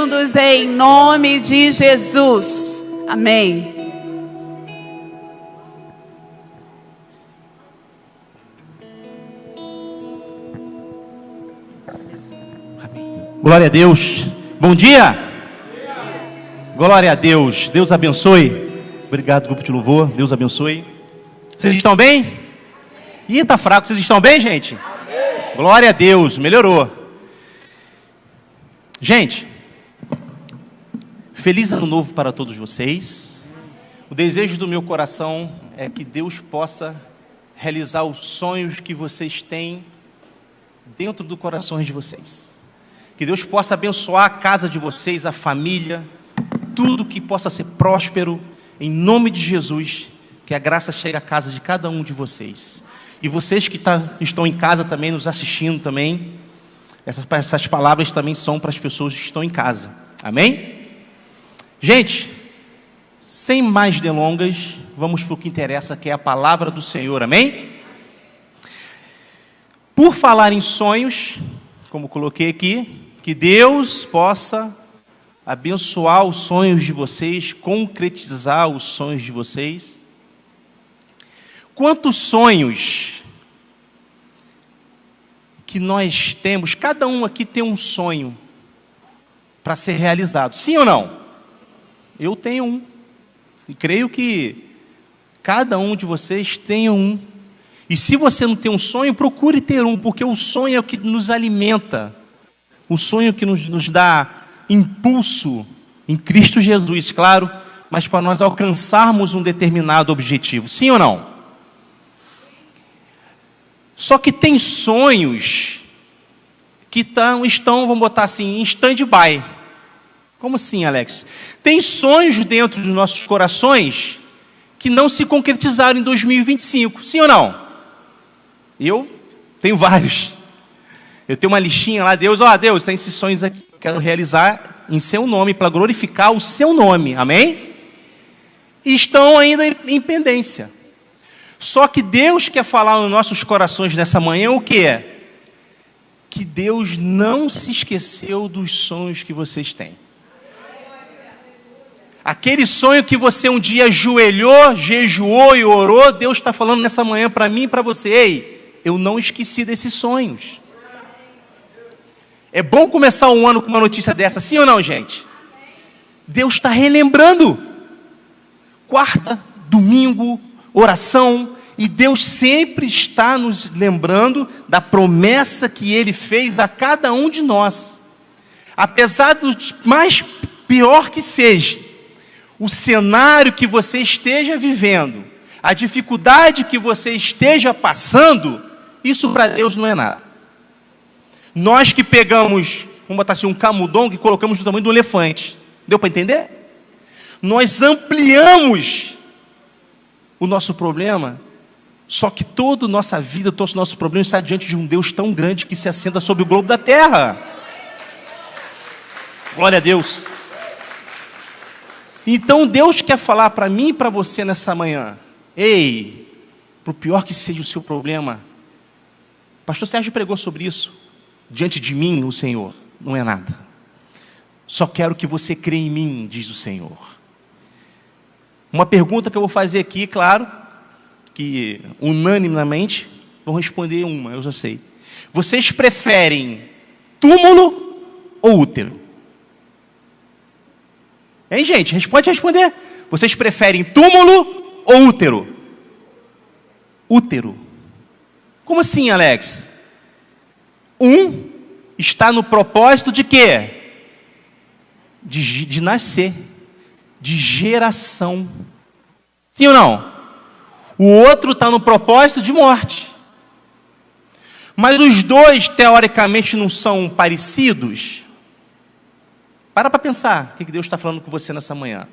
Em nome de Jesus. Amém. Glória a Deus. Bom dia. Glória a Deus. Deus abençoe. Obrigado, grupo de louvor. Deus abençoe. Vocês estão bem? Ih, tá fraco. Vocês estão bem, gente? Glória a Deus. Melhorou. Gente, feliz ano novo para todos vocês. O desejo do meu coração é que Deus possa realizar os sonhos que vocês têm dentro do coração de vocês. Que Deus possa abençoar a casa de vocês, a família, tudo que possa ser próspero, em nome de Jesus. Que a graça chegue à casa de cada um de vocês. E vocês que estão em casa também, nos assistindo também, essas palavras também são para as pessoas que estão em casa. Amém? Gente, sem mais delongas, vamos para o que interessa, que é a palavra do Senhor. Amém? Por falar em sonhos, como coloquei aqui, que Deus possa abençoar os sonhos de vocês, concretizar os sonhos de vocês. Quantos sonhos que nós temos, cada um aqui tem um sonho para ser realizado, sim ou não? Eu tenho um, e creio que cada um de vocês tem um, e se você não tem um sonho, procure ter um, porque o sonho é o que nos alimenta, o sonho que nos dá impulso em Cristo Jesus, claro, mas para nós alcançarmos um determinado objetivo, sim ou não? Só que tem sonhos que estão, vamos botar assim, em stand-by. Como assim, Alex? Tem sonhos dentro dos nossos corações que não se concretizaram em 2025, sim ou não? Eu tenho vários. Eu tenho uma listinha lá, Deus, Deus, tem esses sonhos aqui que eu quero realizar em seu nome, para glorificar o seu nome, amém? E estão ainda em pendência. Só que Deus quer falar nos nossos corações nessa manhã o que é? Que Deus não se esqueceu dos sonhos que vocês têm. Aquele sonho que você um dia ajoelhou, jejuou e orou, Deus está falando nessa manhã para mim e para você, ei, eu não esqueci desses sonhos. É bom começar um ano com uma notícia dessa, sim ou não, gente? Deus está relembrando. Quarta, domingo, oração, e Deus sempre está nos lembrando da promessa que Ele fez a cada um de nós. Apesar do mais pior que seja, o cenário que você esteja vivendo, a dificuldade que você esteja passando, isso para Deus não é nada. Nós que pegamos, vamos botar assim, um camundongo e colocamos do tamanho do elefante. Deu para entender? Nós ampliamos o nosso problema, só que toda a nossa vida, todo o nosso problema está diante de um Deus tão grande que se assenta sobre o globo da terra. Glória a Deus. Então Deus quer falar para mim e para você nessa manhã, ei, por pior que seja o seu problema, pastor Sérgio pregou sobre isso, diante de mim o Senhor não é nada, só quero que você creia em mim, diz o Senhor. Uma pergunta que eu vou fazer aqui, claro, que unanimemente vão responder uma, eu já sei. Vocês preferem túmulo ou útero? Hein, gente? Pode responder. Vocês preferem túmulo ou útero? Útero. Como assim, Alex? Um está no propósito de quê? De nascer. De geração. Sim ou não? O outro está no propósito de morte. Mas os dois, teoricamente, não são parecidos? Para pensar o que Deus está falando com você nessa manhã.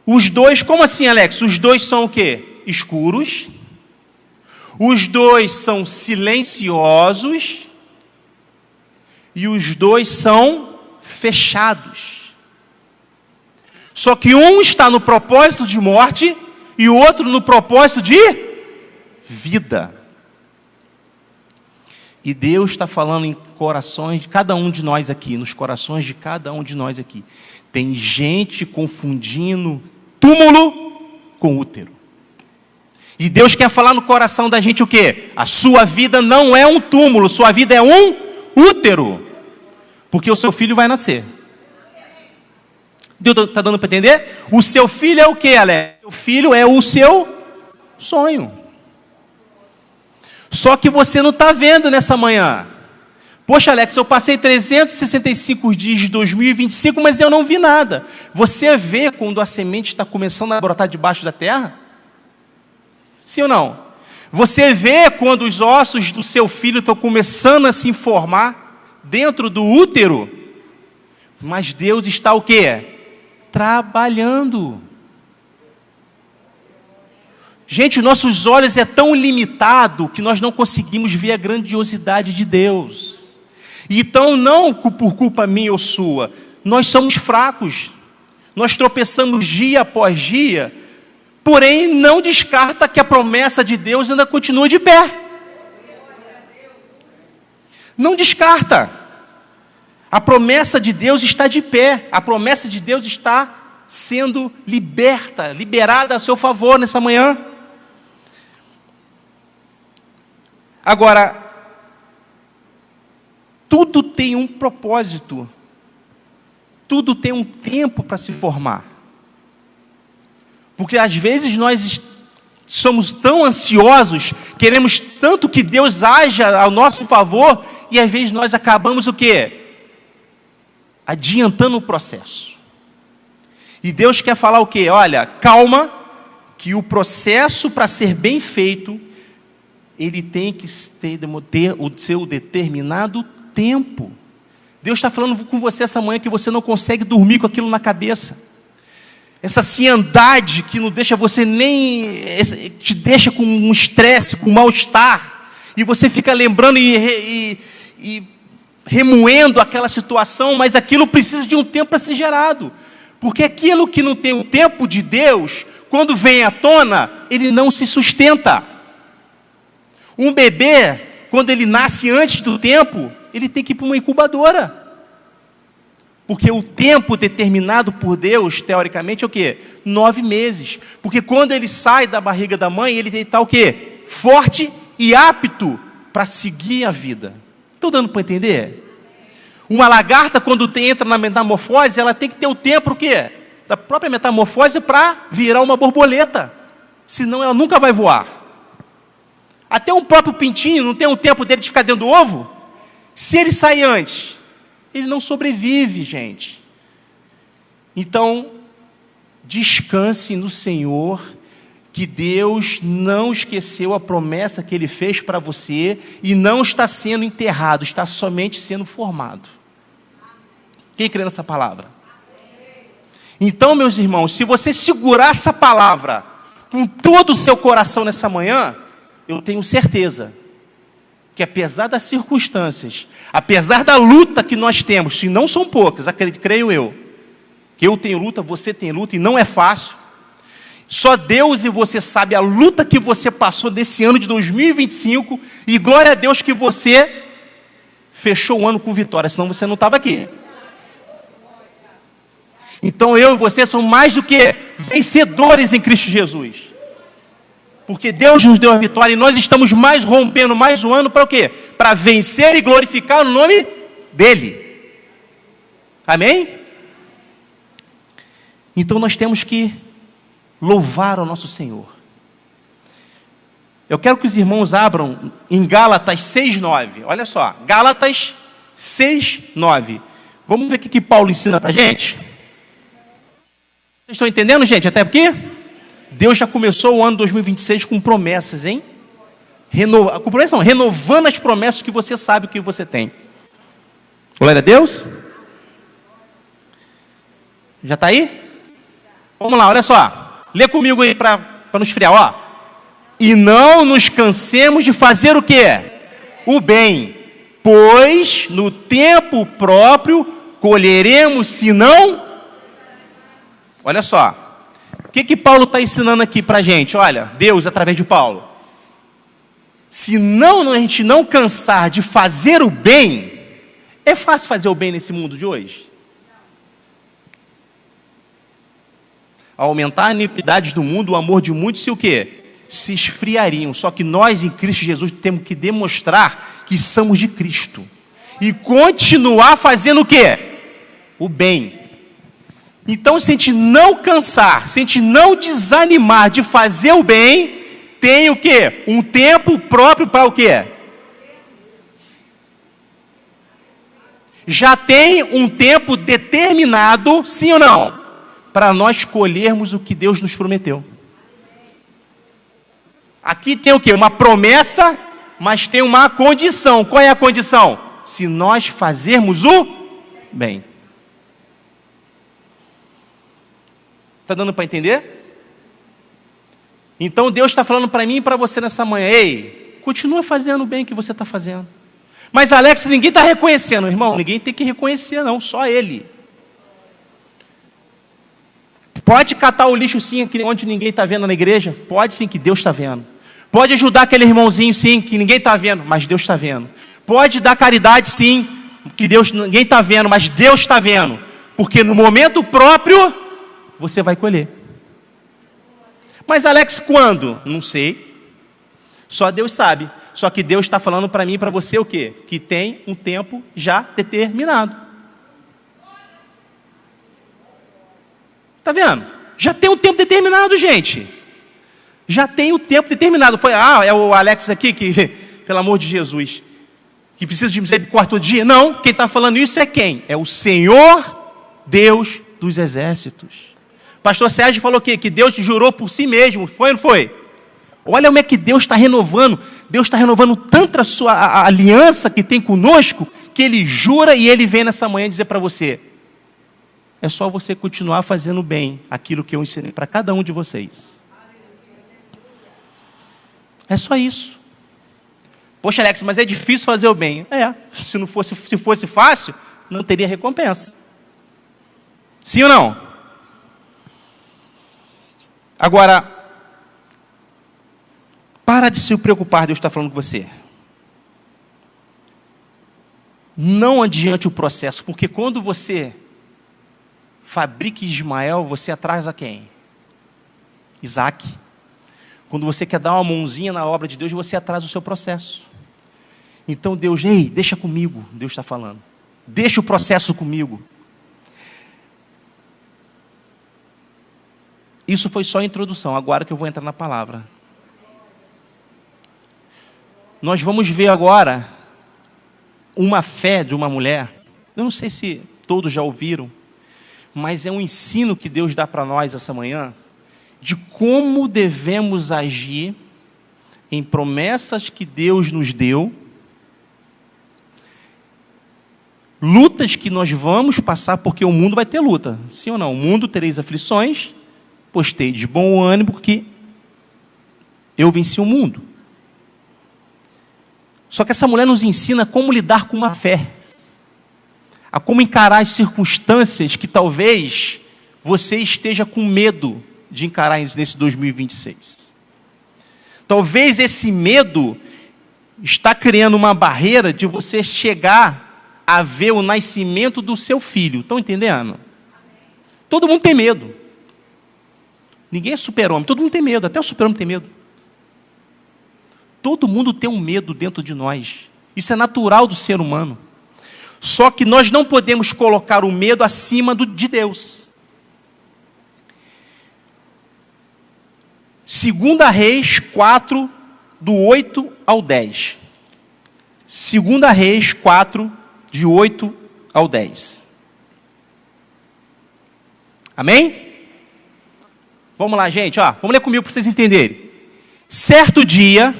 Os dois, como assim, Alex? Os dois são o quê? Escuros. Os dois são silenciosos. E os dois são fechados. Só que um está no propósito de morte e o outro no propósito de vida. E Deus está falando em corações de cada um de nós aqui, nos corações de cada um de nós aqui. Tem gente confundindo túmulo com útero. E Deus quer falar no coração da gente o quê? A sua vida não é um túmulo, sua vida é um útero. Porque o seu filho vai nascer. Deus está dando para entender? O seu filho é o quê, Alex? O filho é o seu sonho. Só que você não está vendo nessa manhã. Poxa, Alex, eu passei 365 dias de 2025, mas eu não vi nada. Você vê quando a semente está começando a brotar debaixo da terra? Sim ou não? Você vê quando os ossos do seu filho estão começando a se formar dentro do útero? Mas Deus está o quê? Trabalhando. Gente, nossos olhos é tão limitado que nós não conseguimos ver a grandiosidade de Deus. Então, não por culpa minha ou sua, nós somos fracos. Nós tropeçamos dia após dia, porém não descarta que a promessa de Deus ainda continua de pé. Não descarta. A promessa de Deus está de pé. A promessa de Deus está sendo liberada a seu favor nessa manhã. Agora, tudo tem um propósito. Tudo tem um tempo para se formar. Porque às vezes nós somos tão ansiosos, queremos tanto que Deus haja ao nosso favor, e às vezes nós acabamos o quê? Adiantando o processo. E Deus quer falar o quê? Olha, calma, que o processo para ser bem feito, ele tem que ter o seu determinado tempo. Deus está falando com você essa manhã que você não consegue dormir com aquilo na cabeça. Essa ansiedade que não deixa você nem... te deixa com um estresse, com um mal-estar. E você fica lembrando e remoendo aquela situação, mas aquilo precisa de um tempo para ser gerado. Porque aquilo que não tem o tempo de Deus, quando vem à tona, ele não se sustenta. Um bebê, quando ele nasce antes do tempo, ele tem que ir para uma incubadora. Porque o tempo determinado por Deus, teoricamente, é o quê? 9 meses. Porque quando ele sai da barriga da mãe, ele está o quê? Forte e apto para seguir a vida. Estou dando para entender? Uma lagarta, quando entra na metamorfose, ela tem que ter o tempo, o quê? Da própria metamorfose para virar uma borboleta. Senão ela nunca vai voar. Até um próprio pintinho não tem o tempo dele de ficar dentro do ovo? Se ele sair antes, ele não sobrevive, gente. Então, descanse no Senhor, que Deus não esqueceu a promessa que Ele fez para você e não está sendo enterrado, está somente sendo formado. Quem crê nessa palavra? Então, meus irmãos, se você segurar essa palavra com todo o seu coração nessa manhã, eu tenho certeza que apesar das circunstâncias, apesar da luta que nós temos, se não são poucas, creio eu, que eu tenho luta, você tem luta, e não é fácil. Só Deus e você sabe a luta que você passou nesse ano de 2025, e glória a Deus que você fechou o ano com vitória, senão você não estava aqui. Então eu e você somos mais do que vencedores em Cristo Jesus. Porque Deus nos deu a vitória e nós estamos rompendo mais um ano para o quê? Para vencer e glorificar o nome dEle. Amém? Então nós temos que louvar o nosso Senhor. Eu quero que os irmãos abram em Gálatas 6:9. Olha só, Gálatas 6:9. Vamos ver o que Paulo ensina para a gente? Vocês estão entendendo, gente? Até aqui? Deus já começou o ano 2026 com promessas, hein? Renovando as promessas que você sabe que você tem. Glória a Deus. Já está aí? Vamos lá, olha só. Lê comigo aí para nos friar, ó. E não nos cansemos de fazer o quê? O bem. Pois no tempo próprio colheremos, se não... Olha só. O que Paulo está ensinando aqui para a gente? Olha, Deus através de Paulo. Se não a gente não cansar de fazer o bem, é fácil fazer o bem nesse mundo de hoje? Ao aumentar a iniquidade do mundo, o amor de muitos se o quê? Se esfriariam. Só que nós em Cristo Jesus temos que demonstrar que somos de Cristo. E continuar fazendo o quê? O bem. Então, se a gente não cansar, se a gente não desanimar de fazer o bem, tem o quê? Um tempo próprio para o quê? Já tem um tempo determinado, sim ou não? Para nós colhermos o que Deus nos prometeu. Aqui tem o quê? Uma promessa, mas tem uma condição. Qual é a condição? Se nós fazermos o bem. Está dando para entender? Então Deus está falando para mim e para você nessa manhã: ei, continua fazendo o bem que você está fazendo. Mas Alex, ninguém está reconhecendo, irmão. Ninguém tem que reconhecer, não, só Ele. Pode catar o lixo sim, onde ninguém está vendo na igreja? Pode sim, que Deus está vendo. Pode ajudar aquele irmãozinho sim, que ninguém está vendo, mas Deus está vendo. Pode dar caridade sim, que ninguém está vendo, mas Deus está vendo. Porque no momento próprio, você vai colher. Mas Alex, quando? Não sei. Só Deus sabe. Só que Deus está falando para mim e para você o quê? Que tem um tempo já determinado. Está vendo? Já tem um tempo determinado, gente. Já tem o tempo determinado. É o Alex aqui que, pelo amor de Jesus, que precisa de misericórdia todo dia? Não, quem está falando isso é quem? É o Senhor Deus dos exércitos. Pastor Sérgio falou que Deus jurou por si mesmo. Foi ou não foi? Olha como é que Deus está renovando. Deus está renovando tanto a aliança que tem conosco, que Ele jura e Ele vem nessa manhã dizer para você: é só você continuar fazendo bem aquilo que eu ensinei para cada um de vocês. É só isso. Poxa, Alex, mas é difícil fazer o bem. Se fosse fácil, não teria recompensa. Sim ou não? Agora, para de se preocupar, Deus está falando com você. Não adiante o processo, porque quando você fabrica Ismael, você atrasa quem? Isaac. Quando você quer dar uma mãozinha na obra de Deus, você atrasa o seu processo. Então Deus, ei, deixa comigo, Deus está falando. Deixa o processo comigo. Isso foi só a introdução, agora que eu vou entrar na palavra. Nós vamos ver agora uma fé de uma mulher. Eu não sei se todos já ouviram, mas é um ensino que Deus dá para nós essa manhã, de como devemos agir em promessas que Deus nos deu, lutas que nós vamos passar, porque o mundo vai ter luta, sim ou não? O mundo tereis aflições, pois tendes de bom ânimo, porque eu venci o mundo. Só que essa mulher nos ensina como lidar com uma fé, a como encarar as circunstâncias que talvez você esteja com medo de encarar nesse 2026. Talvez esse medo está criando uma barreira de você chegar a ver o nascimento do seu filho. Estão entendendo? Todo mundo tem medo. Ninguém é super-homem, todo mundo tem medo, até o super-homem tem medo. Todo mundo tem um medo dentro de nós. Isso é natural do ser humano. Só que nós não podemos colocar o medo acima de Deus. 2 Reis 4, do 8 ao 10. 2 Reis 4, de 8 ao 10. Amém? Vamos lá, gente. Vamos ler comigo para vocês entenderem. Certo dia,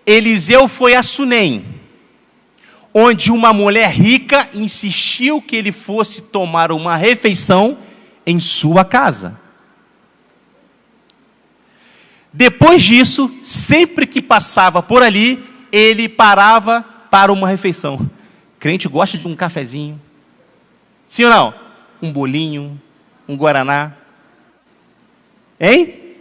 Eliseu foi a Sunem, onde uma mulher rica insistiu que ele fosse tomar uma refeição em sua casa. Depois disso, sempre que passava por ali, ele parava para uma refeição. Crente gosta de um cafezinho. Sim ou não? Um bolinho, um guaraná. Hein?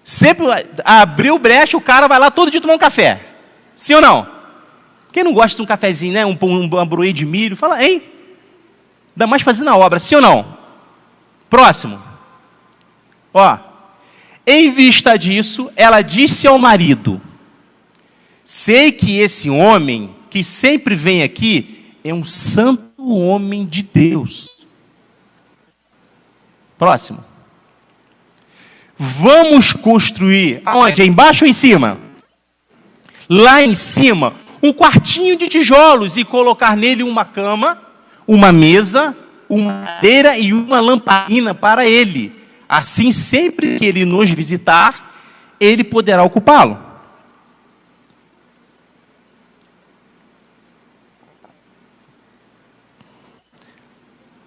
Sempre abriu brecha, o cara vai lá todo dia tomar um café. Sim ou não? Quem não gosta de um cafezinho, né? Um broê de milho, fala, hein? Ainda mais fazendo a obra, sim ou não? Próximo. Ó, em vista disso, ela disse ao marido: sei que esse homem que sempre vem aqui é um santo homem de Deus. Próximo. Vamos construir, aonde? Embaixo ou em cima? Lá em cima, um quartinho de tijolos e colocar nele uma cama, uma mesa, uma cadeira e uma lamparina para ele. Assim, sempre que ele nos visitar, ele poderá ocupá-lo.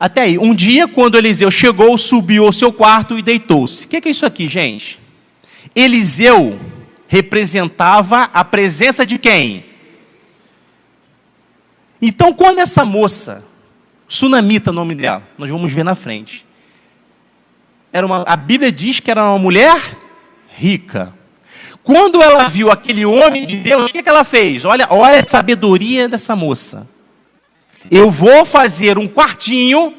Até aí, um dia, quando Eliseu chegou, subiu ao seu quarto e deitou-se. O que é isso aqui, gente? Eliseu representava a presença de quem? Então, quando essa moça, Sunamita, o nome dela, nós vamos ver na frente, a Bíblia diz que era uma mulher rica. Quando ela viu aquele homem de Deus, o que ela fez? Olha a sabedoria dessa moça. Eu vou fazer um quartinho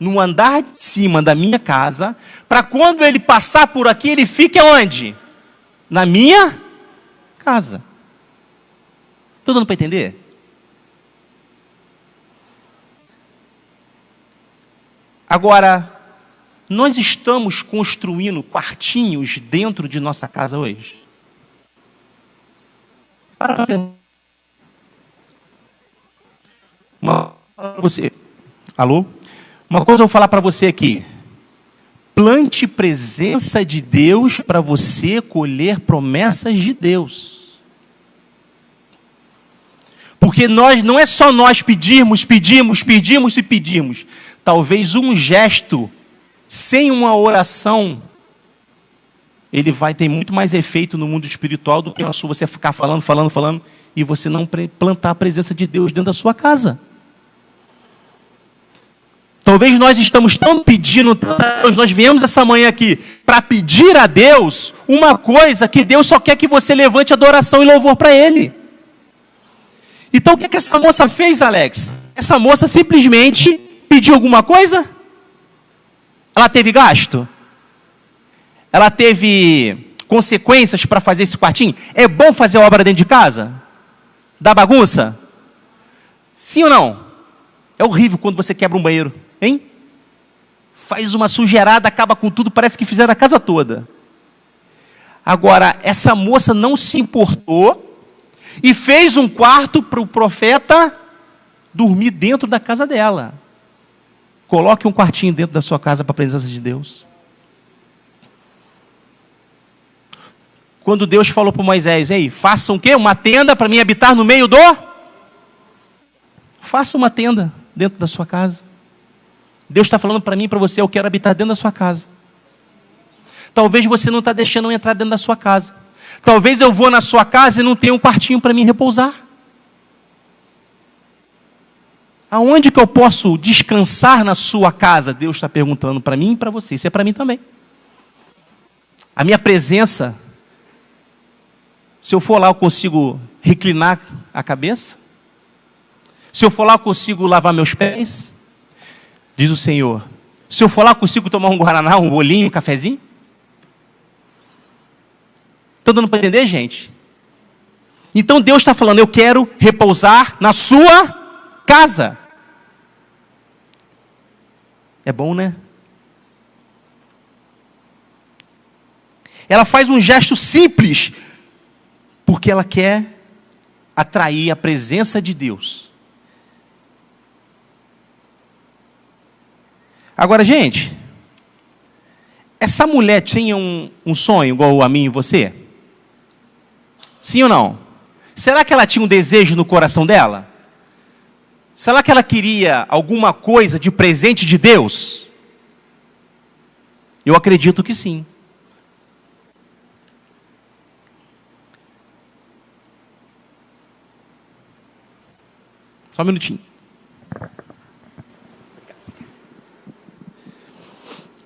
no andar de cima da minha casa, para quando ele passar por aqui, ele fique onde? Na minha casa. Estou dando para entender? Agora, nós estamos construindo quartinhos dentro de nossa casa hoje? Para pensar. Você. Alô? Uma coisa eu vou falar para você aqui. Plante presença de Deus para você colher promessas de Deus. Porque não é só nós pedimos. Talvez um gesto, sem uma oração, ele vai ter muito mais efeito no mundo espiritual do que você ficar falando, e você não plantar a presença de Deus dentro da sua casa. Talvez nós estamos tão pedindo, nós viemos essa manhã aqui para pedir a Deus uma coisa que Deus só quer que você levante adoração e louvor para Ele. Então o que essa moça fez, Alex? Essa moça simplesmente pediu alguma coisa? Ela teve gasto? Ela teve consequências para fazer esse quartinho? É bom fazer obra dentro de casa? Dá bagunça? Sim ou não? É horrível quando você quebra um banheiro, hein? Faz uma sujeirada, acaba com tudo, parece que fizeram a casa toda. Agora, essa moça não se importou e fez um quarto para o profeta dormir dentro da casa dela. Coloque um quartinho dentro da sua casa para a presença de Deus. Quando Deus falou para Moisés, ei, faça um quê? Uma tenda para mim habitar no meio do... Faça uma tenda dentro da sua casa. Deus está falando para mim e para você, eu quero habitar dentro da sua casa. Talvez você não está deixando eu entrar dentro da sua casa. Talvez eu vou na sua casa e não tenha um quartinho para mim repousar. Aonde que eu posso descansar na sua casa? Deus está perguntando para mim e para você. Isso é para mim também. A minha presença, se eu for lá eu consigo reclinar a cabeça? Se eu for lá eu consigo lavar meus pés? Diz o Senhor. Se eu for lá eu consigo tomar um guaraná, um bolinho, um cafezinho? Estão dando para entender, gente? Então Deus está falando, eu quero repousar na sua casa. É bom, né? Ela faz um gesto simples, porque ela quer atrair a presença de Deus. Agora, gente, essa mulher tinha um sonho igual a mim e você? Sim ou não? Será que ela tinha um desejo no coração dela? Será que ela queria alguma coisa de presente de Deus? Eu acredito que sim. Só um minutinho.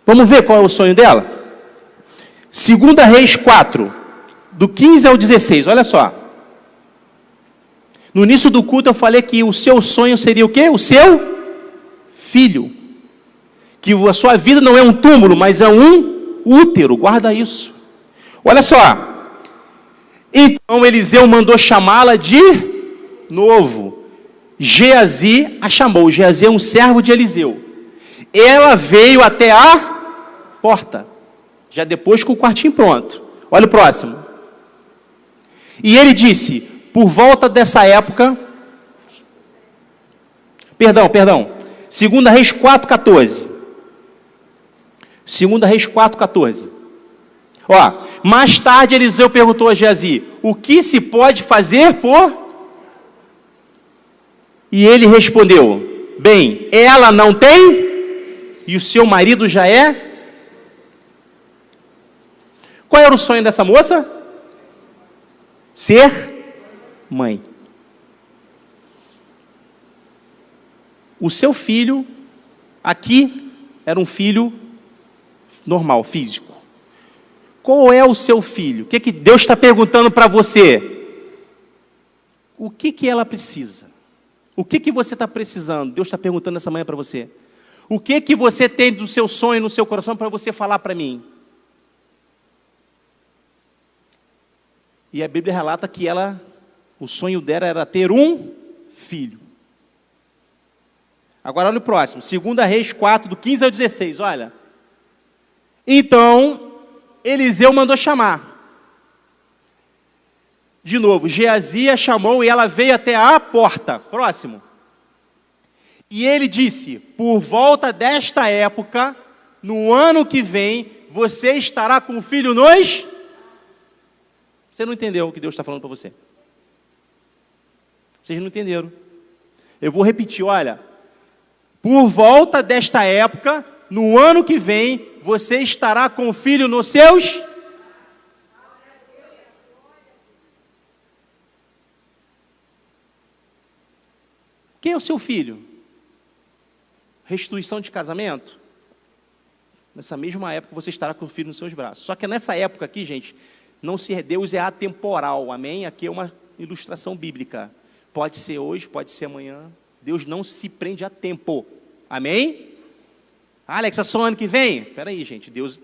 Vamos ver qual é o sonho dela? 2 Reis 4, do 15 ao 16, olha só. No início do culto eu falei que o seu sonho seria o quê? O seu filho. Que a sua vida não é um túmulo, mas é um útero, guarda isso. Olha só. Então Eliseu mandou chamá-la de novo. Geazi a chamou. Geazi é um servo de Eliseu. Ela veio até a porta. Já depois com o quartinho pronto. Olha o próximo. E ele disse, por volta dessa época... Perdão. 2 Reis 4,14. 2 Reis 4,14. Ó, mais tarde Eliseu perguntou a Geazi, o que se pode fazer por... E ele respondeu, bem, ela não tem, e o seu marido já é... Qual era o sonho dessa moça? Ser mãe. O seu filho, aqui, era um filho normal, físico. Qual é o seu filho? O que Deus está perguntando para você? O que ela precisa? O que você está precisando? Deus está perguntando essa manhã para você. O que você tem do seu sonho no seu coração para você falar para mim? E a Bíblia relata que o sonho dela era ter um filho. Agora olha o próximo, 2 Reis 4, do 15 ao 16, olha. Então, Eliseu mandou chamar. De novo, Geazi a chamou e ela veio até a porta. Próximo. E ele disse, por volta desta época, no ano que vem, você estará com o filho nos... Você não entendeu o que Deus está falando para você. Vocês não entenderam. Eu vou repetir, olha. Por volta desta época, no ano que vem, você estará com o filho nos seus... Quem é o seu filho? Restituição de casamento? Nessa mesma época, você estará com o filho nos seus braços. Só que nessa época aqui, gente... Não ser Deus é atemporal, amém? Aqui é uma ilustração bíblica. Pode ser hoje, pode ser amanhã. Deus não se prende a tempo, amém? Alex, é só ano que vem? Espera aí, gente, Deus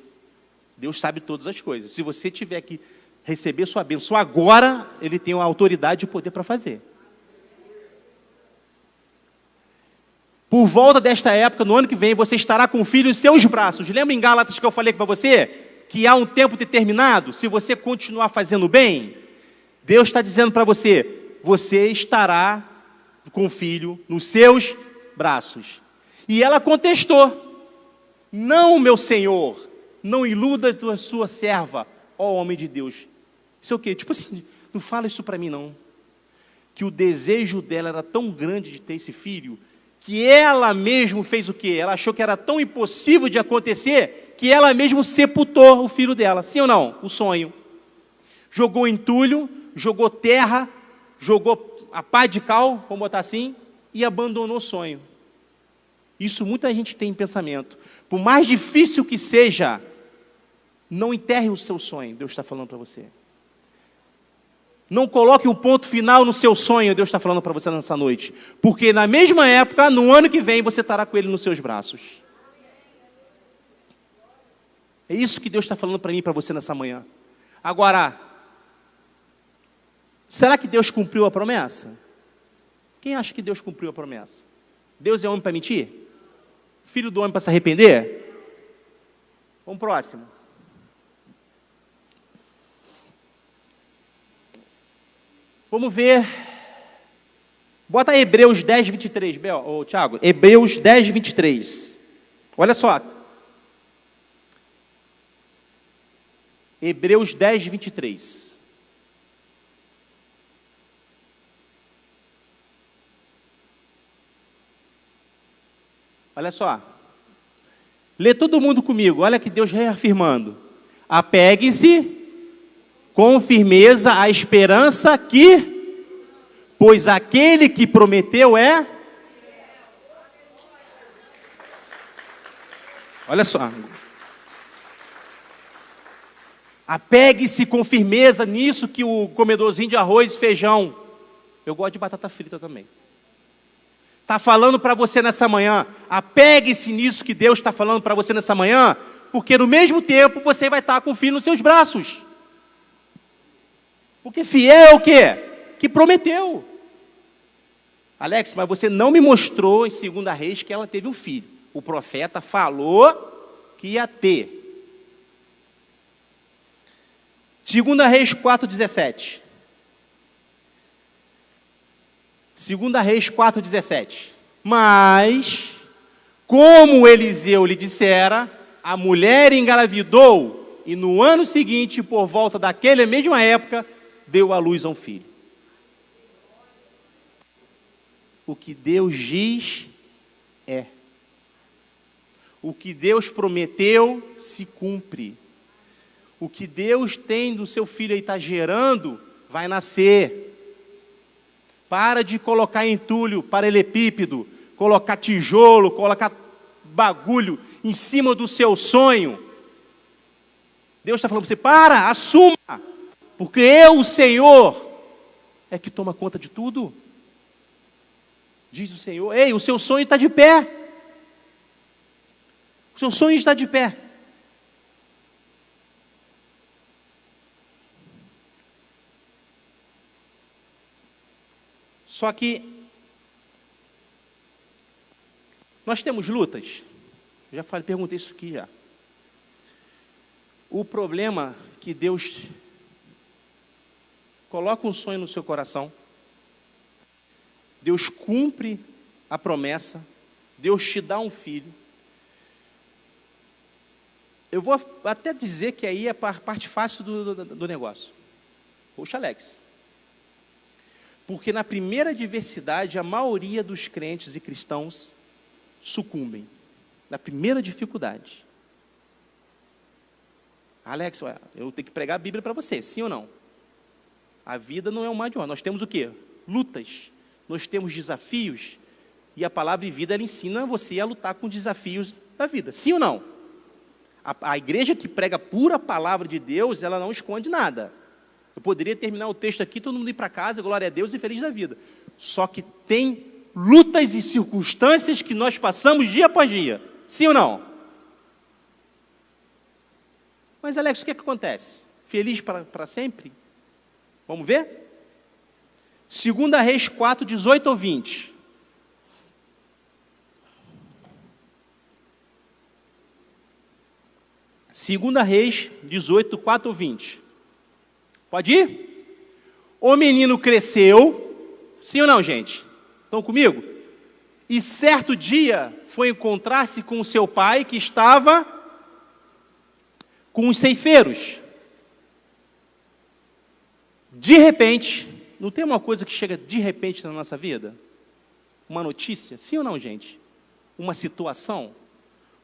sabe todas as coisas. Se você tiver que receber sua bênção agora, Ele tem a autoridade e o poder para fazer. Por volta desta época, no ano que vem, você estará com o filho em seus braços. Lembra em Gálatas que eu falei para você? Que há um tempo determinado, se você continuar fazendo bem, Deus está dizendo para você, você estará com o filho nos seus braços. E ela contestou, não, meu Senhor, não iluda a sua serva, ó homem de Deus. Isso é o quê? Tipo assim, não fala isso para mim não. Que o desejo dela era tão grande de ter esse filho, que ela mesmo fez o quê? Ela achou que era tão impossível de acontecer, que ela mesmo sepultou o filho dela. Sim ou não? O sonho. Jogou entulho, jogou terra, jogou a pá de cal, vamos botar assim, e abandonou o sonho. Isso muita gente tem em pensamento. Por mais difícil que seja, não enterre o seu sonho, Deus está falando para você. Não coloque um ponto final no seu sonho, Deus está falando para você nessa noite. Porque na mesma época, no ano que vem, você estará com ele nos seus braços. É isso que Deus está falando para mim e para você nessa manhã. Agora, será que Deus cumpriu a promessa? Quem acha que Deus cumpriu a promessa? Deus é homem para mentir? Filho do homem para se arrepender? Vamos próximo. Vamos ver. Bota Hebreus 10, 23, Tiago. Hebreus 10, 23. Olha só. Hebreus 10, 23. Olha só. Lê todo mundo comigo. Olha que Deus reafirmando. Apegue-se com firmeza à esperança que, pois aquele que prometeu é... Olha só. Apegue-se com firmeza nisso que o comedorzinho de arroz e feijão. Eu gosto de batata frita também. Está falando para você nessa manhã. Apegue-se nisso que Deus está falando para você nessa manhã, porque no mesmo tempo você vai estar com o filho nos seus braços. Porque fiel é o quê? Que prometeu. Alex, mas você não me mostrou em 2 Reis que ela teve um filho. O profeta falou que ia ter. 2 Reis 4,17. 2 Reis 4,17. Mas, como Eliseu lhe dissera, a mulher engravidou e no ano seguinte, por volta daquela mesma época, deu à luz a um filho. O que Deus diz é. O que Deus prometeu se cumpre. O que Deus tem do seu filho aí está gerando, vai nascer. Para de colocar entulho, paralelepípedo, colocar tijolo, colocar bagulho em cima do seu sonho. Deus está falando para você, assuma, porque eu, o Senhor, é que toma conta de tudo. Diz o Senhor, ei, o seu sonho está de pé. O seu sonho está de pé. Só que nós temos lutas. Eu já perguntei isso aqui já. O problema é que Deus coloca um sonho no seu coração. Deus cumpre a promessa. Deus te dá um filho. Eu vou até dizer que aí é a parte fácil do negócio. Poxa, Alex. Porque na primeira adversidade, a maioria dos crentes e cristãos sucumbem. Na primeira dificuldade. Alex, eu tenho que pregar a Bíblia para você, sim ou não? A vida não é um mar de ouro. Nós temos o quê? Lutas. Nós temos desafios. E a palavra de vida, ela ensina você a lutar com desafios da vida. Sim ou não? A igreja que prega pura palavra de Deus, ela não esconde nada. Eu poderia terminar o texto aqui, todo mundo ir para casa, glória a Deus e feliz da vida. Só que tem lutas e circunstâncias que nós passamos dia após dia. Sim ou não? Mas, Alex, o que acontece? Feliz para sempre? Vamos ver? 2 Reis 4, 18 ou 20. Segunda Reis 18, 4 ou 20. Pode ir? O menino cresceu. Sim ou não, gente? Estão comigo? E certo dia foi encontrar-se com o seu pai, que estava com os ceifeiros. De repente, não tem uma coisa que chega de repente na nossa vida? Uma notícia? Sim ou não, gente? Uma situação?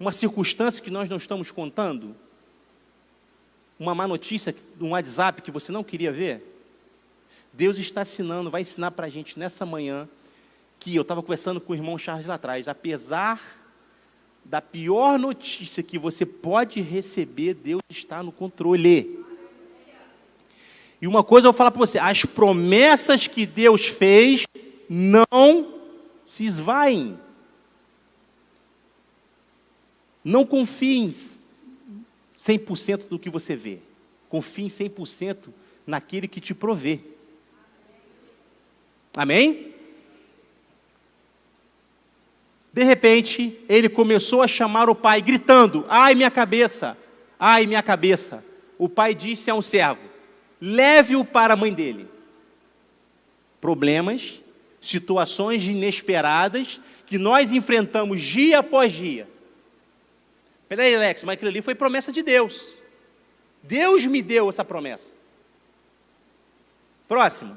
Uma circunstância que nós não estamos contando? Uma má notícia, um WhatsApp que você não queria ver? Deus está ensinando, vai ensinar para a gente nessa manhã, que eu estava conversando com o irmão Charles lá atrás, apesar da pior notícia que você pode receber, Deus está no controle. E uma coisa eu vou falar para você, as promessas que Deus fez não se esvaem. Não confie em 100% do que você vê. Confie em 100% naquele que te provê. Amém? De repente, ele começou a chamar o pai, gritando, ai minha cabeça, ai minha cabeça. O pai disse a um servo, leve-o para a mãe dele. Problemas, situações inesperadas, que nós enfrentamos dia após dia. Peraí, Alex, mas aquilo ali foi promessa de Deus. Deus me deu essa promessa. Próximo.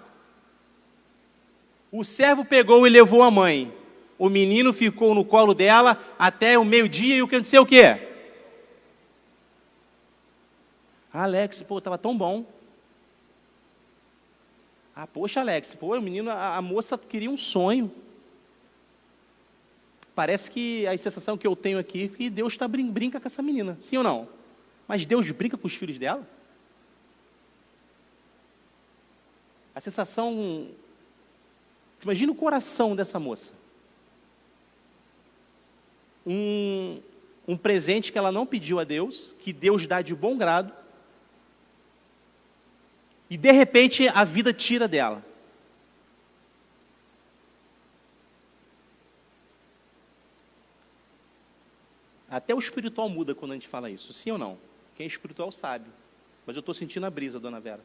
O servo pegou e levou a mãe. O menino ficou no colo dela até o meio-dia e aconteceu o quê? Alex, estava tão bom. Poxa, Alex, o menino, a moça queria um sonho. Parece que a sensação que eu tenho aqui é que Deus brinca com essa menina, sim ou não? Mas Deus brinca com os filhos dela? A sensação... Imagina o coração dessa moça. Um presente que ela não pediu a Deus, que Deus dá de bom grado, e de repente a vida tira dela. Até o espiritual muda quando a gente fala isso, sim ou não? Quem é espiritual sabe, mas eu estou sentindo a brisa, dona Vera.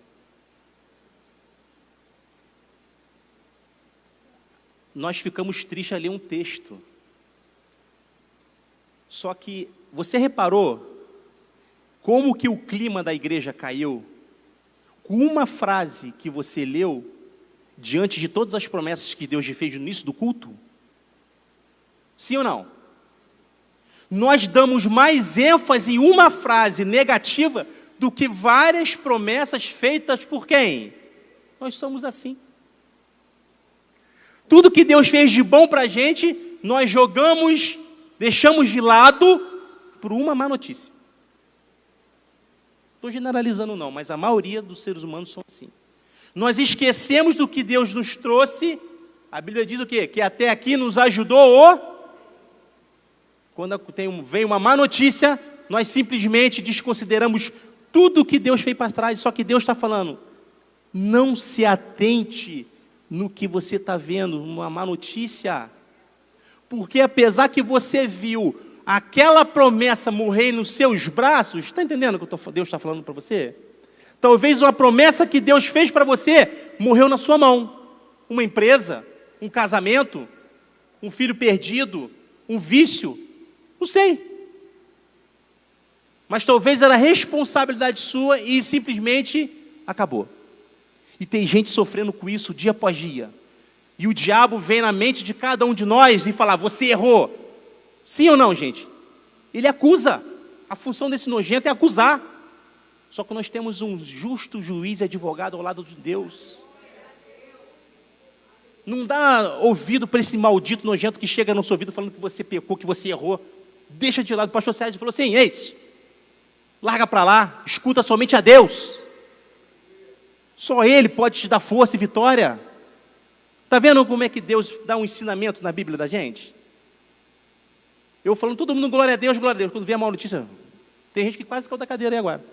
Nós ficamos tristes a ler um texto. Só que, você reparou como que o clima da igreja caiu? Com uma frase que você leu, diante de todas as promessas que Deus lhe fez no início do culto? Sim ou não? Nós damos mais ênfase em uma frase negativa do que várias promessas feitas por quem? Nós somos assim. Tudo que Deus fez de bom para a gente, nós jogamos, deixamos de lado por uma má notícia. Estou generalizando não, mas a maioria dos seres humanos são assim. Nós esquecemos do que Deus nos trouxe. A Bíblia diz o quê? Que até aqui nos ajudou Quando vem uma má notícia, nós simplesmente desconsideramos tudo o que Deus fez para trás. Só que Deus está falando, não se atente no que você está vendo, uma má notícia. Porque apesar que você viu aquela promessa morrer nos seus braços, está entendendo o que Deus está falando para você? Talvez uma promessa que Deus fez para você, morreu na sua mão. Uma empresa, um casamento, um filho perdido, um vício, não sei. Mas talvez era responsabilidade sua e simplesmente acabou. E tem gente sofrendo com isso dia após dia. E o diabo vem na mente de cada um de nós e fala, você errou. Sim ou não, gente? Ele acusa. A função desse nojento é acusar. Só que nós temos um justo juiz e advogado ao lado de Deus. Não dá ouvido para esse maldito nojento que chega no seu ouvido falando que você pecou, que você errou. Deixa de lado. O pastor Sérgio falou assim, ei, larga para lá, escuta somente a Deus. Só Ele pode te dar força e vitória. Está vendo como é que Deus dá um ensinamento na Bíblia da gente? Eu falando, todo mundo, glória a Deus, glória a Deus. Quando vem a má notícia, tem gente que quase caiu da cadeira aí agora.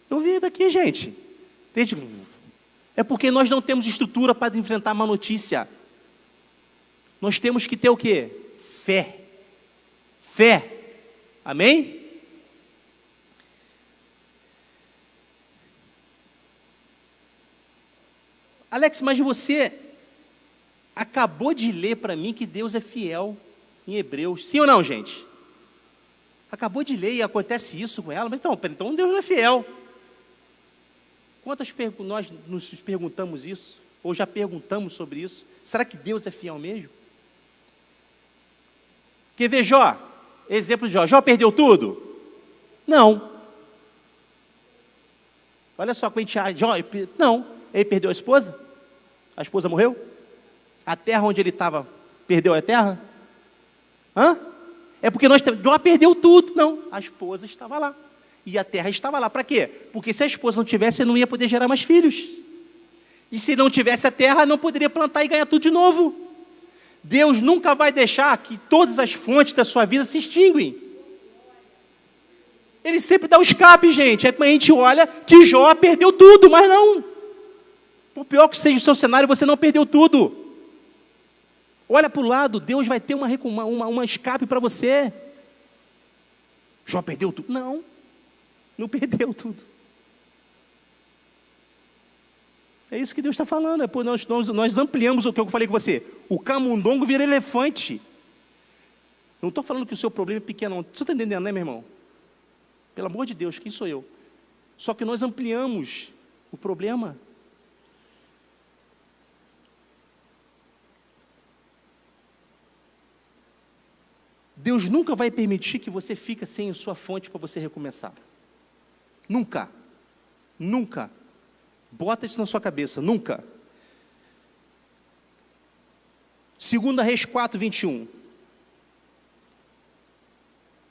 Eu vi daqui, gente. Tem gente... É porque nós não temos estrutura para enfrentar a má notícia. Nós temos que ter o quê? Fé. Fé. Amém? Alex, mas você acabou de ler para mim que Deus é fiel em Hebreus. Sim ou não, gente? Acabou de ler e acontece isso com ela. Mas então Deus não é fiel. Quantas nós nos perguntamos isso? Ou já perguntamos sobre isso? Será que Deus é fiel mesmo? Quer ver Jó? Exemplo de Jó. Jó perdeu tudo? Não. Olha só, quando a gente... Jó, não. Ele perdeu a esposa? A esposa morreu? A terra onde ele estava, perdeu a terra? Hã? É porque Jó perdeu tudo. Não, a esposa estava lá. E a terra estava lá. Para quê? Porque se a esposa não tivesse, ele não ia poder gerar mais filhos. E se não tivesse a terra, não poderia plantar e ganhar tudo de novo. Deus nunca vai deixar que todas as fontes da sua vida se extinguem. Ele sempre dá o escape, gente. É que a gente olha que Jó perdeu tudo, mas não. Por pior que seja o seu cenário, você não perdeu tudo. Olha para o lado, Deus vai ter uma escape para você. Jó perdeu tudo? Não. Não perdeu tudo. É isso que Deus está falando. Nós ampliamos o que eu falei com você. O camundongo vira elefante. Não estou falando que o seu problema é pequeno. Não. Você está entendendo, né, meu irmão? Pelo amor de Deus, quem sou eu? Só que nós ampliamos o problema. Deus nunca vai permitir que você fique sem a sua fonte para você recomeçar. Nunca. Nunca. Bota isso na sua cabeça. Nunca. 2 Reis 4, 21.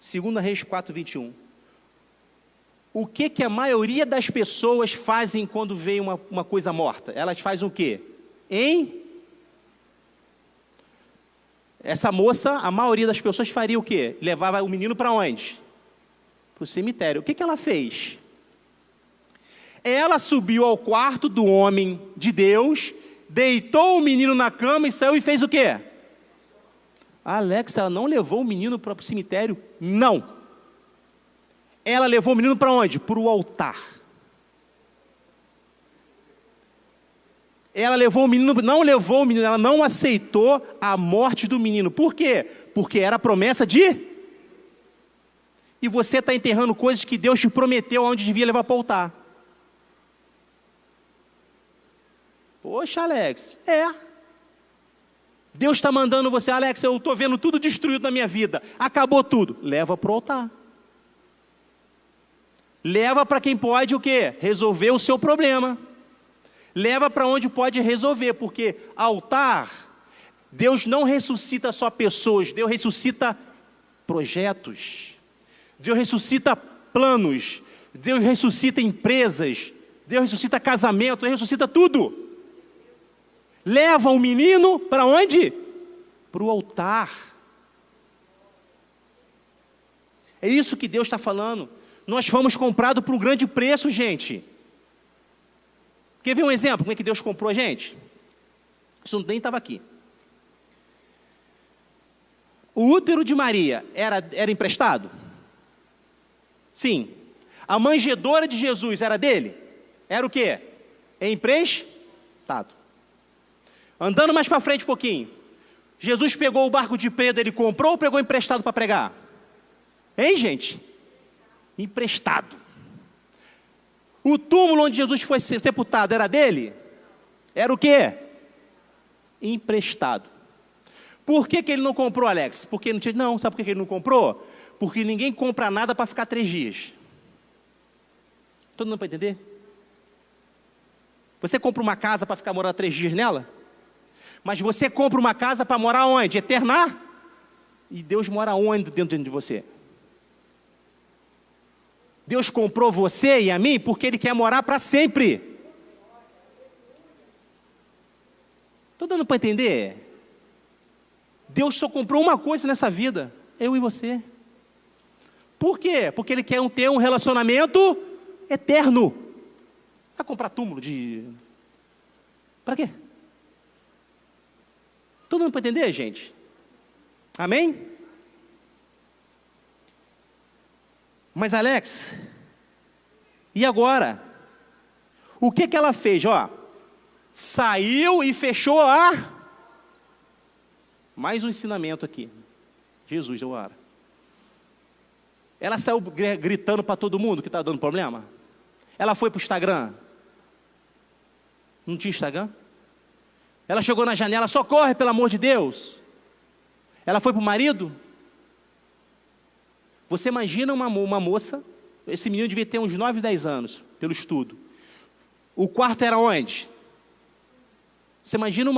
2 Reis 4, 21. O que a maioria das pessoas fazem quando vê uma coisa morta? Elas fazem o quê? Essa moça, a maioria das pessoas faria o quê? Levava o menino para onde? Para o cemitério. O que ela fez? Ela subiu ao quarto do homem de Deus, deitou o menino na cama e saiu e fez o quê? Alex, ela não levou o menino para o cemitério? Não. Ela levou o menino para onde? Para o altar. Ela levou o menino, não levou o menino, ela não aceitou a morte do menino. Por quê? Porque era a promessa de... E você está enterrando coisas que Deus te prometeu onde devia levar para o altar. Poxa, Alex, Deus está mandando você, Alex, eu estou vendo tudo destruído na minha vida. Acabou tudo. Leva para o altar. Leva para quem pode o quê? Resolver o seu problema. Leva para onde pode resolver, porque altar, Deus não ressuscita só pessoas, Deus ressuscita projetos, Deus ressuscita planos, Deus ressuscita empresas, Deus ressuscita casamento, Deus ressuscita tudo. Leva o menino para onde? Para o altar. É isso que Deus está falando. Nós fomos comprados por um grande preço, gente. Quer ver um exemplo? Como é que Deus comprou a gente? Isso nem estava aqui. O útero de Maria era emprestado? Sim. A manjedoura de Jesus era dele? Era o quê? Emprestado. Andando mais para frente um pouquinho. Jesus pegou o barco de Pedro, ele comprou ou pegou emprestado para pregar? Hein, gente? Emprestado. O túmulo onde Jesus foi sepultado era dele? Era o quê? Emprestado. Por que ele não comprou, Alex? Porque não tinha... Não, sabe por que ele não comprou? Porque ninguém compra nada para ficar 3 dias. Todo mundo para entender? Você compra uma casa para ficar morando 3 dias nela? Mas você compra uma casa para morar onde? Eternar? E Deus mora onde dentro de você? Deus comprou você e a mim porque Ele quer morar para sempre. Estou dando para entender? Deus só comprou uma coisa nessa vida, eu e você. Por quê? Porque Ele quer ter um relacionamento eterno. Vai comprar túmulo de... Para quê? Estou dando para entender, gente? Amém? Mas Alex, e agora? O que ela fez? Saiu e fechou mais um ensinamento aqui. Jesus, agora. Ela saiu gritando para todo mundo que está dando problema? Ela foi para o Instagram? Não tinha Instagram? Ela chegou na janela, socorre, pelo amor de Deus. Ela foi para o marido? Você imagina uma moça, esse menino devia ter uns 9, 10 anos, pelo estudo. O quarto era onde? Você imagina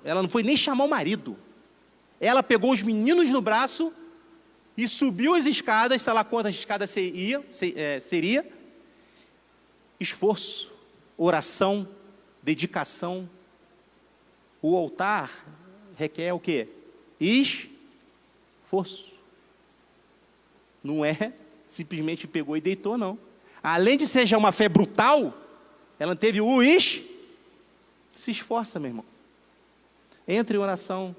ela não foi nem chamar o marido. Ela pegou os meninos no braço e subiu as escadas, sei lá quantas escadas seria. Esforço, oração, dedicação. O altar requer o quê? Esforço. Não é simplesmente pegou e deitou, não. Além de ser já uma fé brutal, ela teve se esforça, meu irmão. Entre em oração,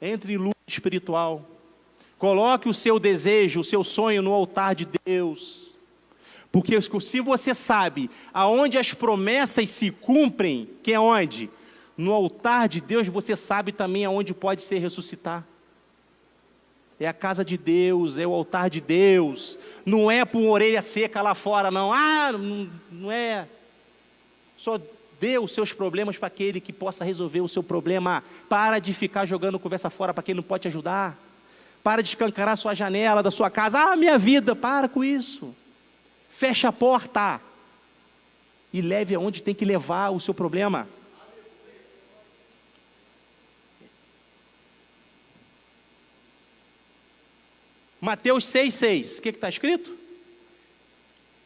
entre em luta espiritual. Coloque o seu desejo, o seu sonho no altar de Deus. Porque se você sabe aonde as promessas se cumprem, que é onde? No altar de Deus, você sabe também aonde pode ser ressuscitar. É a casa de Deus, é o altar de Deus. Não é por uma orelha seca lá fora, não. Não é. Só dê os seus problemas para aquele que possa resolver o seu problema. Para de ficar jogando conversa fora para quem não pode te ajudar. Para de escancarar a sua janela da sua casa. Minha vida, para com isso. Feche a porta. E leve aonde tem que levar o seu problema. Mateus 6,6, o que está escrito?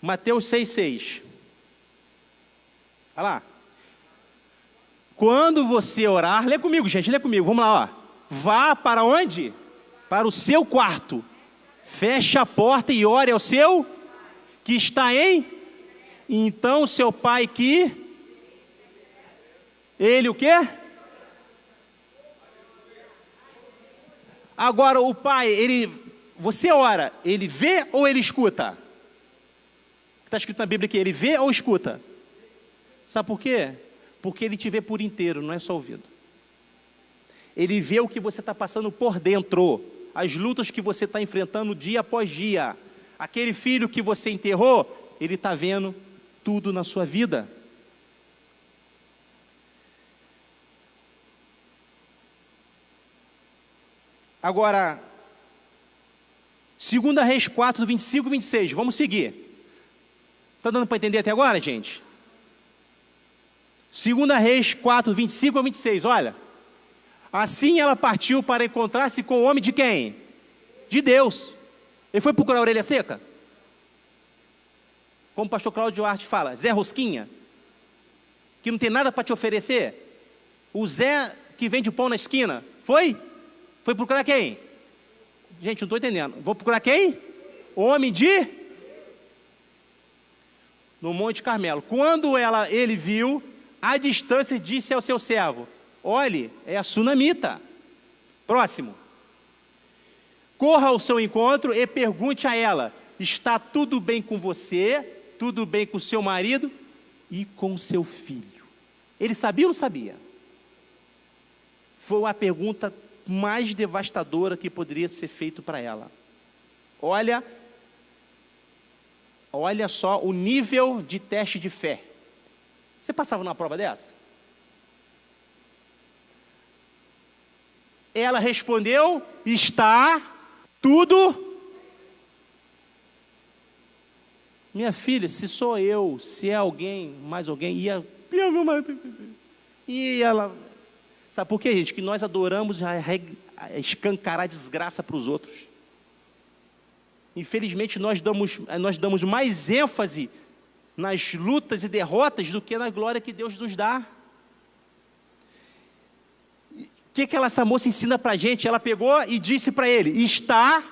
Mateus 6,6. Olha lá. Quando você orar, lê comigo, gente, lê comigo, vamos lá, ó. Vá para onde? Para o seu quarto. Feche a porta e ore ao seu que está em. Então seu pai que ele o quê? Agora o pai, você ora, ele vê ou ele escuta? Está escrito na Bíblia que ele vê ou escuta? Sabe por quê? Porque ele te vê por inteiro, não é só ouvido. Ele vê o que você está passando por dentro, as lutas que você está enfrentando dia após dia. Aquele filho que você enterrou, ele está vendo tudo na sua vida. Agora, 2 Reis 4, 25 e 26, vamos seguir. Está dando para entender até agora, gente? 2 Reis 4, 25 a 26, olha. Assim ela partiu para encontrar-se com o homem de quem? De Deus. Ele foi procurar a orelha seca? Como o pastor Cláudio Duarte fala, Zé Rosquinha, que não tem nada para te oferecer? O Zé que vende pão na esquina, foi? Foi procurar quem? Gente, não estou entendendo. Vou procurar quem? O homem de? No Monte Carmelo. Quando ele viu, à distância disse ao seu servo, olhe, é a sunamita. Próximo. Corra ao seu encontro e pergunte a ela, está tudo bem com você? Tudo bem com seu marido? E com seu filho? Ele sabia ou não sabia? Foi a pergunta mais devastadora que poderia ser feito para ela. Olha só o nível de teste de fé. Você passava numa prova dessa? Ela respondeu, está tudo. Minha filha, se sou eu, se é alguém, mais alguém, e ela... Sabe por quê, gente? Que nós adoramos escancarar desgraça para os outros. Infelizmente, nós damos mais ênfase nas lutas e derrotas do que na glória que Deus nos dá. O que essa moça ensina para a gente? Ela pegou e disse para ele, está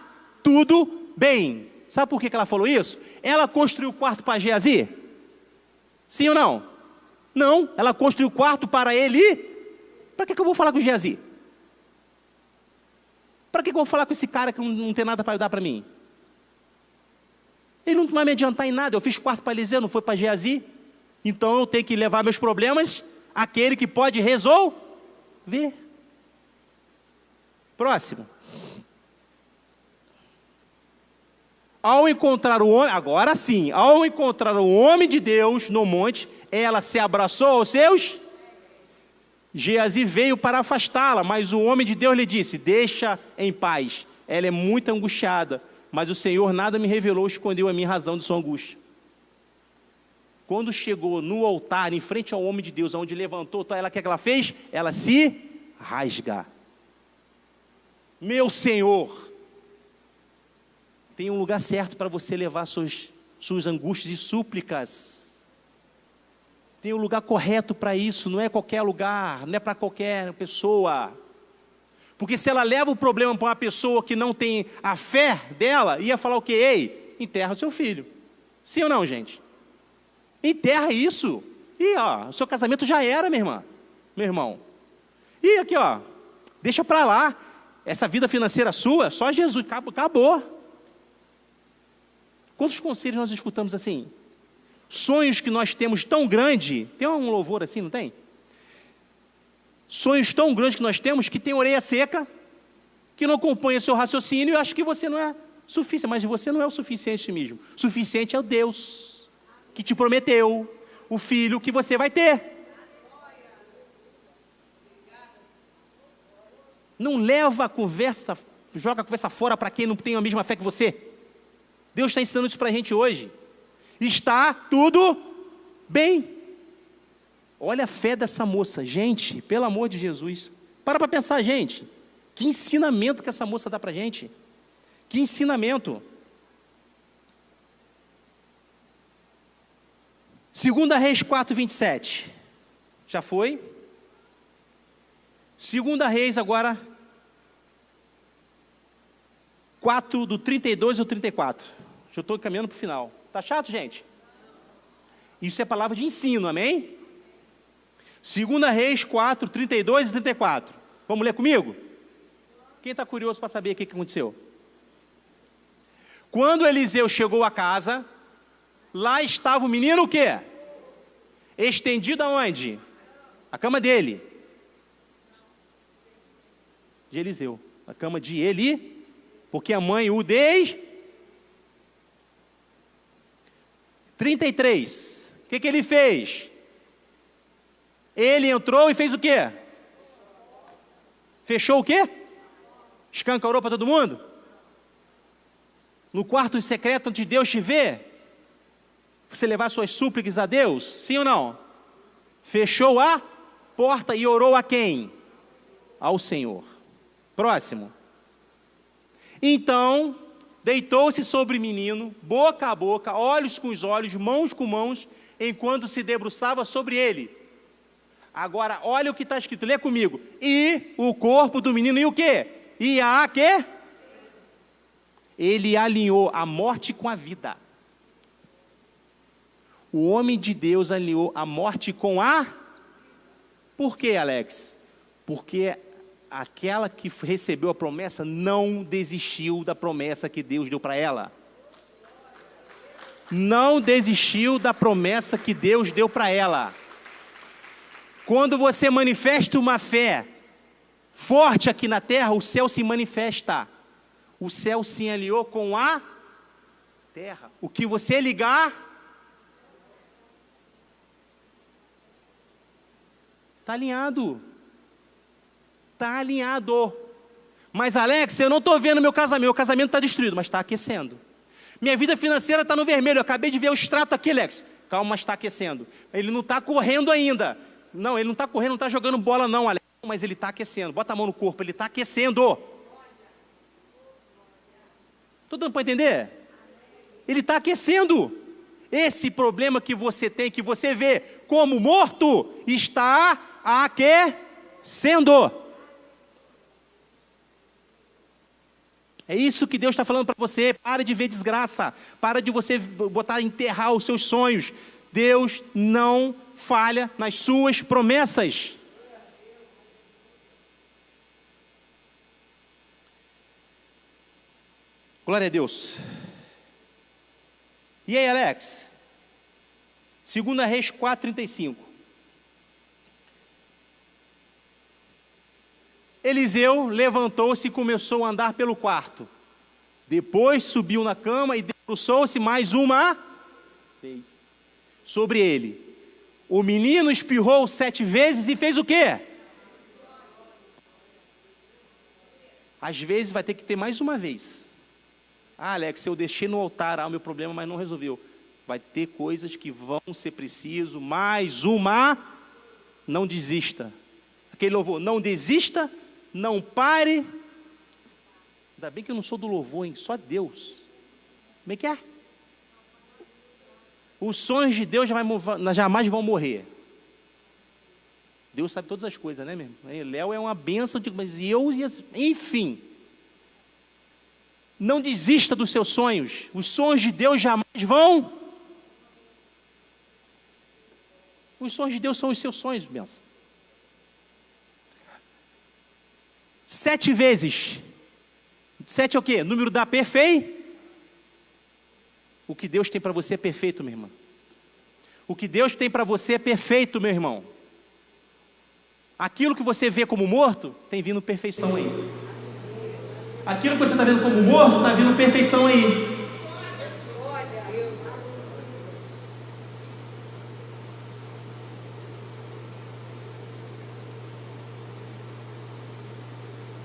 tudo bem. Sabe por que ela falou isso? Ela construiu o quarto para Geazi? Sim ou não? Não, ela construiu o quarto para ele. Para que eu vou falar com o Geazi? Para que eu vou falar com esse cara que não tem nada para dar para mim? Ele não vai me adiantar em nada. Eu fiz quarto para Eliseu, não foi para Geazi. Então eu tenho que levar meus problemas àquele que pode resolver. Próximo. Ao encontrar o homem, agora sim, ao encontrar o homem de Deus no monte, ela se abraçou aos seus. Geazi veio para afastá-la, mas o homem de Deus lhe disse, deixa em paz, ela é muito angustiada, mas o Senhor nada me revelou, escondeu a minha razão de sua angústia. Quando chegou no altar, em frente ao homem de Deus, onde levantou, o que ela fez? Ela se rasga. Meu Senhor, tem um lugar certo para você levar suas angústias e súplicas. Tem um lugar correto para isso, não é qualquer lugar, não é para qualquer pessoa. Porque se ela leva o problema para uma pessoa que não tem a fé dela, ia falar o quê? Ei, enterra o seu filho. Sim ou não, gente? Enterra isso. E ó, o seu casamento já era, minha irmã, meu irmão. E aqui, ó, deixa para lá. Essa vida financeira sua, só Jesus, acabou. Quantos conselhos nós escutamos assim? Sonhos que nós temos tão grande, tem um louvor assim, não tem? Sonhos tão grandes que nós temos, que tem orelha seca, que não acompanha o seu raciocínio, e acha que você não é suficiente, mas você não é o suficiente mesmo. O suficiente é o Deus, que te prometeu, o filho que você vai ter. Não leva a conversa, joga a conversa fora para quem não tem a mesma fé que você. Deus está ensinando isso para a gente hoje. Está tudo bem. Olha a fé dessa moça, gente, pelo amor de Jesus. Para pensar, gente. Que ensinamento que essa moça dá para a gente. Que ensinamento. 2 Reis 4:27. Já foi? 2 Reis agora 4 do 32 ao 34. Já estou caminhando para o final. Tá chato, gente? Isso é palavra de ensino, amém? 2 Reis 4, 32 e 34. Vamos ler comigo? Quem está curioso para saber o que aconteceu? Quando Eliseu chegou à casa, lá estava o menino o quê? Estendido aonde? A cama dele. De Eliseu. A cama de Eli, porque a mãe o dez. 33. O que ele fez? Ele entrou e fez o quê? Fechou o quê? Escancarou para todo mundo? No quarto secreto onde Deus te vê? Você levar suas súplicas a Deus? Sim ou não? Fechou a porta e orou a quem? Ao Senhor. Próximo. Então, deitou-se sobre o menino, boca a boca, olhos com os olhos, mãos com mãos, enquanto se debruçava sobre ele. Agora, olha o que está escrito, lê comigo. E o corpo do menino, e o quê? E a quê? Ele alinhou a morte com a vida. O homem de Deus alinhou a morte com a... Por quê, Alex? Porque aquela que recebeu a promessa não desistiu da promessa que Deus deu para ela. Não desistiu da promessa que Deus deu para ela. Quando você manifesta uma fé forte aqui na terra, o céu se manifesta. O céu se alinhou com a terra. O que você ligar, está alinhado. Está alinhado. Mas Alex, eu não estou vendo meu casamento está destruído, mas está aquecendo. Minha vida financeira está no vermelho, eu acabei de ver o extrato aqui, Alex. Calma, mas está aquecendo. Ele não está correndo ainda. Não, ele não está correndo, não está jogando bola não, Alex. Mas ele está aquecendo. Bota a mão no corpo, ele está aquecendo. Estou dando para entender? Ele está aquecendo. Esse problema que você tem, que você vê como morto, está aquecendo. É isso que Deus está falando para você. Para de ver desgraça. Para de você enterrar os seus sonhos. Deus não falha nas suas promessas. Glória a Deus. E aí, Alex? 2 Reis 4:35. Eliseu levantou-se e começou a andar pelo quarto. Depois subiu na cama e debruçou-se mais uma vez sobre ele. O menino espirrou 7 vezes e fez o quê? Às vezes vai ter que ter mais uma vez. Ah, Alex, eu deixei no altar o meu problema, mas não resolveu. Vai ter coisas que vão ser preciso, mais uma. Não desista. Aquele louvor, não desista, não pare. Ainda bem que eu não sou do louvor, hein? Só Deus. Como é que é? Os sonhos de Deus jamais vão morrer. Deus sabe todas as coisas, né, mesmo? Léo é uma bênção, mas eu, enfim. Não desista dos seus sonhos. Os sonhos de Deus jamais vão. Os sonhos de Deus são os seus sonhos, benção. 7 vezes. 7 é o quê? Número da perfeição. O que Deus tem para você é perfeito, minha irmã. O que Deus tem para você é perfeito, meu irmão. Aquilo que você vê como morto, tem vindo perfeição aí. Aquilo que você está vendo como morto, está vindo perfeição aí.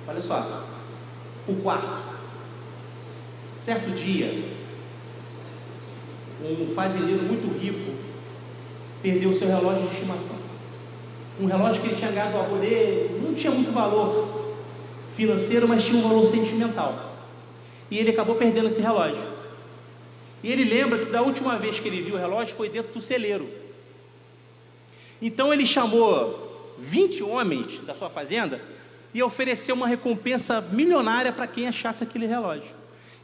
Olha só. O quarto. Certo dia, um fazendeiro muito rico perdeu o seu relógio de estimação. Um relógio que ele tinha ganhado do avô dele, não tinha muito valor financeiro, mas tinha um valor sentimental. E ele acabou perdendo esse relógio. E ele lembra que da última vez que ele viu o relógio foi dentro do celeiro. Então ele chamou 20 homens da sua fazenda e ofereceu uma recompensa milionária para quem achasse aquele relógio.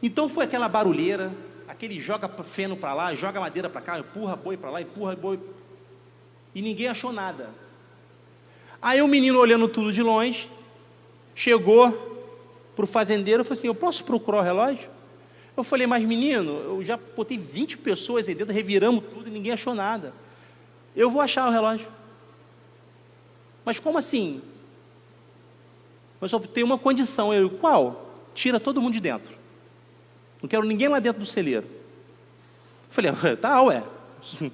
Então foi aquela barulheira, aquele joga feno para lá, joga madeira para cá, empurra boi para lá, empurra boi, e ninguém achou nada. Aí o menino, olhando tudo de longe, chegou para o fazendeiro e falou assim: eu posso procurar o relógio? Eu falei: mas menino, eu já botei 20 pessoas aí dentro, reviramos tudo e ninguém achou nada. Eu vou achar o relógio. Mas como assim? Mas só tem uma condição. Eu: qual? Tira todo mundo de dentro. Não quero ninguém lá dentro do celeiro. Eu falei: tá, ué,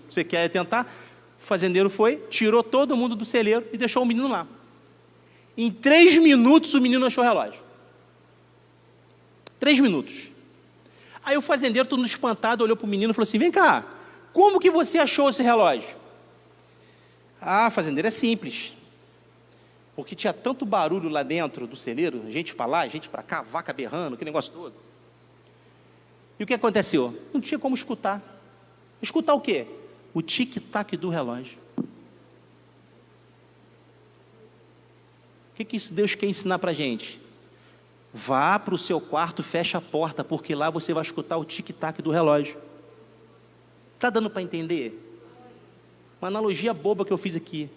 você quer tentar? O fazendeiro foi, tirou todo mundo do celeiro e deixou o menino lá. Em 3 minutos o menino achou o relógio. 3 minutos. Aí o fazendeiro, todo espantado, olhou para o menino e falou assim: vem cá, como que você achou esse relógio? Ah, fazendeiro, é simples. Porque tinha tanto barulho lá dentro do celeiro, gente para lá, gente para cá, vaca berrando, aquele negócio todo. E o que aconteceu? Não tinha como escutar. Escutar o quê? O tic-tac do relógio. O que isso Deus quer ensinar para a gente? Vá para o seu quarto, feche a porta, porque lá você vai escutar o tic-tac do relógio. Está dando para entender? Uma analogia boba que eu fiz aqui.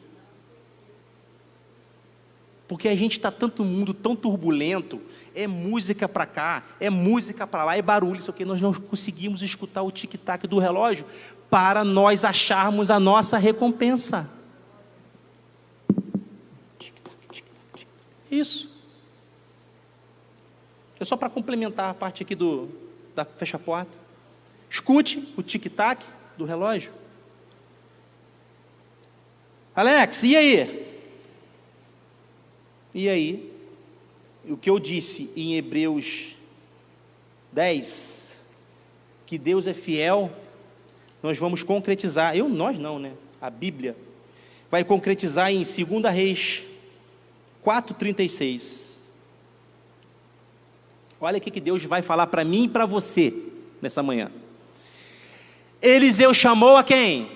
Porque a gente está tanto no mundo tão turbulento, é música para cá, é música para lá, é barulho, isso aqui, nós não conseguimos escutar o tic-tac do relógio para nós acharmos a nossa recompensa. Tic-tac, tic-tac. Isso. É só para complementar a parte aqui da fecha-porta. Escute o tic-tac do relógio. Alex, e aí? E aí? O que eu disse em Hebreus 10, que Deus é fiel, nós vamos concretizar. Nós não, né? A Bíblia vai concretizar em 2 Reis 4:36. Olha o que Deus vai falar para mim e para você nessa manhã. Eliseu chamou a quem?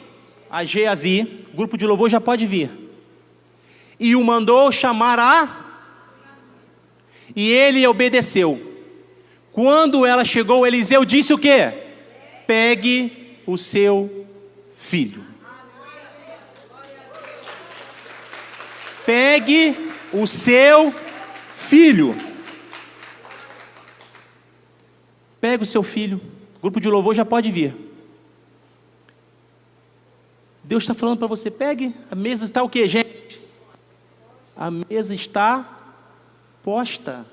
A Geazi, o grupo de louvor já pode vir. E o mandou chamar e ele obedeceu. Quando ela chegou, Eliseu disse o quê? Pegue o seu filho. Pegue o seu filho. Pegue o seu filho. O grupo de louvor já pode vir. Deus está falando para você: pegue. A mesa está o quê, gente? A mesa está posta.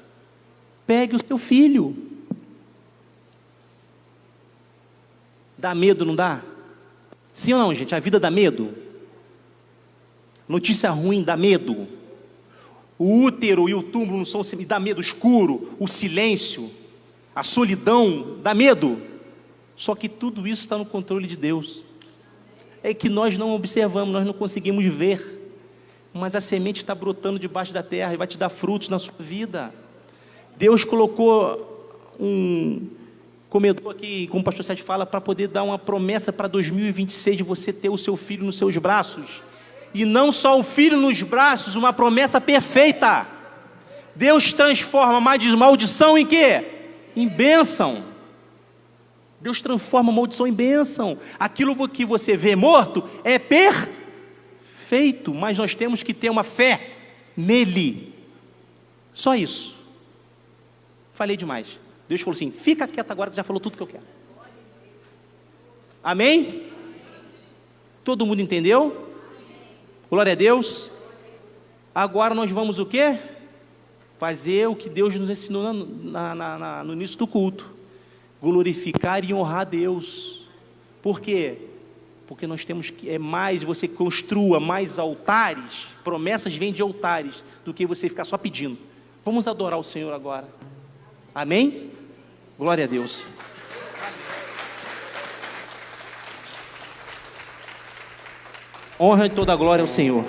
Pegue o seu filho. Dá medo, não dá? Sim ou não, gente? A vida dá medo. Notícia ruim dá medo. O útero e o túmulo não são, dá medo. Escuro, o silêncio, a solidão, dá medo. Só que tudo isso está no controle de Deus. É que nós não observamos, nós não conseguimos ver. Mas a semente está brotando debaixo da terra e vai te dar frutos na sua vida. Deus colocou um comedor aqui, como o pastor Sérgio fala, para poder dar uma promessa para 2026 de você ter o seu filho nos seus braços. E não só o filho nos braços, uma promessa perfeita. Deus transforma maldição em quê? Em bênção. Deus transforma maldição em bênção. Aquilo que você vê morto é perfeito, mas nós temos que ter uma fé nele. Só isso. Falei demais. Deus falou assim: fica quieto agora que já falou tudo que eu quero. Amém? Todo mundo entendeu? Glória a Deus. Agora nós vamos o quê? Fazer o que Deus nos ensinou no início do culto. Glorificar e honrar a Deus. Por quê? Porque nós temos que, você construa mais altares, promessas vêm de altares, do que você ficar só pedindo. Vamos adorar o Senhor agora. Amém? Glória a Deus. Honra e toda a glória ao Senhor.